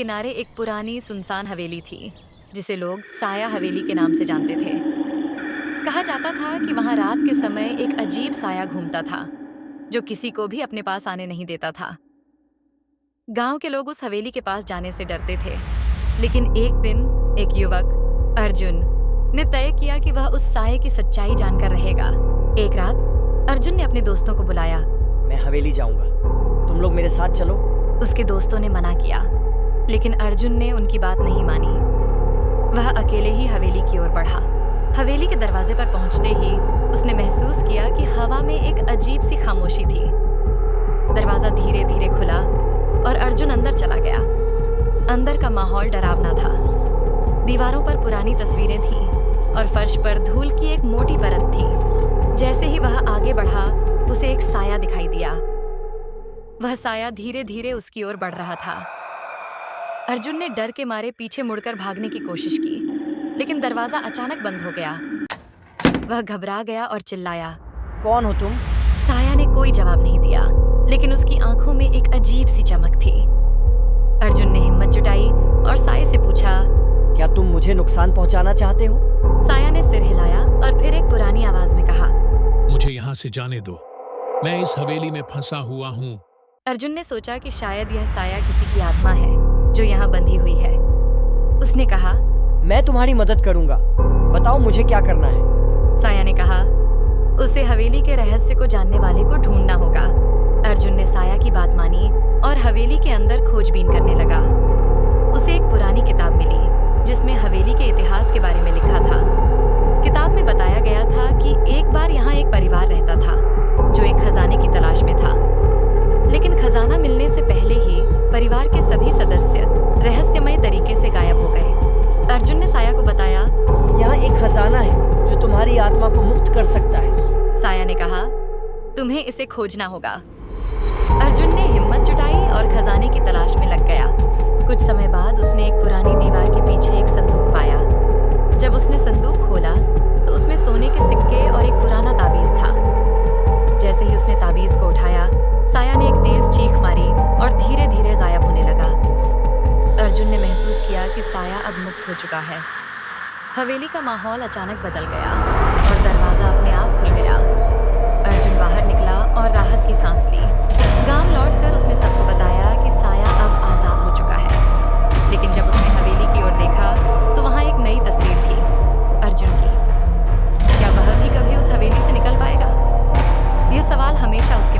किनारे एक पुरानी सुनसान हवेली थी, जिसे लोग साया हवेली के नाम से जानते थे। कहा जाता था कि वहां रात के समय एक अजीब साया घूमता था, जो किसी को भी अपने पास आने नहीं देता था। गांव के लोग उस हवेली के पास जाने से डरते थे, लेकिन एक दिन एक युवक अर्जुन ने तय किया कि वह उस साये की सच्चाई जानकर रहेगा। एक रात अर्जुन ने अपने दोस्तों को बुलाया। मैं हवेली जाऊंगा, तुम लोग मेरे साथ चलो। उसके दोस्तों ने मना किया, लेकिन अर्जुन ने उनकी बात नहीं मानी। वह अकेले ही हवेली की ओर बढ़ा। हवेली के दरवाजे पर पहुंचते ही उसने महसूस किया कि हवा में एक अजीब सी खामोशी थी। दरवाजा धीरे धीरे खुला और अर्जुन अंदर चला गया। अंदर का माहौल डरावना था। दीवारों पर पुरानी तस्वीरें थीं और फर्श पर धूल की एक मोटी परत थी। जैसे ही वह आगे बढ़ा, उसे एक साया दिखाई दिया। वह साया धीरे धीरे उसकी ओर बढ़ रहा था। अर्जुन ने डर के मारे पीछे मुड़कर भागने की कोशिश की, लेकिन दरवाजा अचानक बंद हो गया। वह घबरा गया और चिल्लाया, कौन हो तुम? साया ने कोई जवाब नहीं दिया, लेकिन उसकी आंखों में एक अजीब सी चमक थी। अर्जुन ने हिम्मत जुटाई और साये से पूछा, क्या तुम मुझे नुकसान पहुंचाना चाहते हो? साया ने सिर हिलाया और फिर एक पुरानी आवाज में कहा, मुझे यहाँ से जाने दो, मैं इस हवेली में फंसा हुआ हूँ। अर्जुन ने सोचा कि शायद यह साया किसी की आत्मा है जो यहाँ बंधी हुई है। उसने कहा, मैं तुम्हारी मदद करूंगा, बताओ मुझे क्या करना है? साया ने कहा, उसे हवेली के रहस्य को जानने वाले को ढूंढना होगा। अर्जुन ने साया की बात मानी और हवेली के अंदर खोजबीन करने लगा। उसे एक पुरानी किताब मिली जिसमें हवेली के इतिहास के बारे में लिखा था। किताब में बताया गया था कि एक बार यहाँ एक परिवार रहता था जो एक खजाने की तलाश में था, लेकिन खजाना मिलने से पहले ही परिवार के सभी सदस्य रहस्यमय तरीके से गायब हो गए। अर्जुन ने साया को बताया, यहाँ एक खजाना है जो तुम्हारी आत्मा को मुक्त कर सकता है। साया ने कहा, तुम्हें इसे खोजना होगा। अर्जुन ने हिम्मत जुटाई और खजाने की तलाश में लग गया। कुछ समय बाद उसने एक पुरानी दीवार के पीछे एक संदूक पाया। जब उसने संदूक खोला तो उसमें सोने के सिक्के और एक पुराना ताबीज था। जैसे ही उसने ताबीज को उठाया, साया ने एक तेज चीख मारी और धीरे धीरे गायब होने लगा। अर्जुन ने महसूस किया कि साया अब मुक्त हो चुका है। हवेली का माहौल अचानक बदल गया और दरवाजा अपने आप खुल गया। अर्जुन बाहर निकला और राहत की सांस ली। गांव लौटकर उसने सबको बताया कि साया अब आजाद हो चुका है। लेकिन जब उसने हवेली की ओर देखा तो वहां एक नई तस्वीर थी, अर्जुन की। क्या वह भी कभी उस हवेली से निकल पाएगा? यह सवाल हमेशा उसके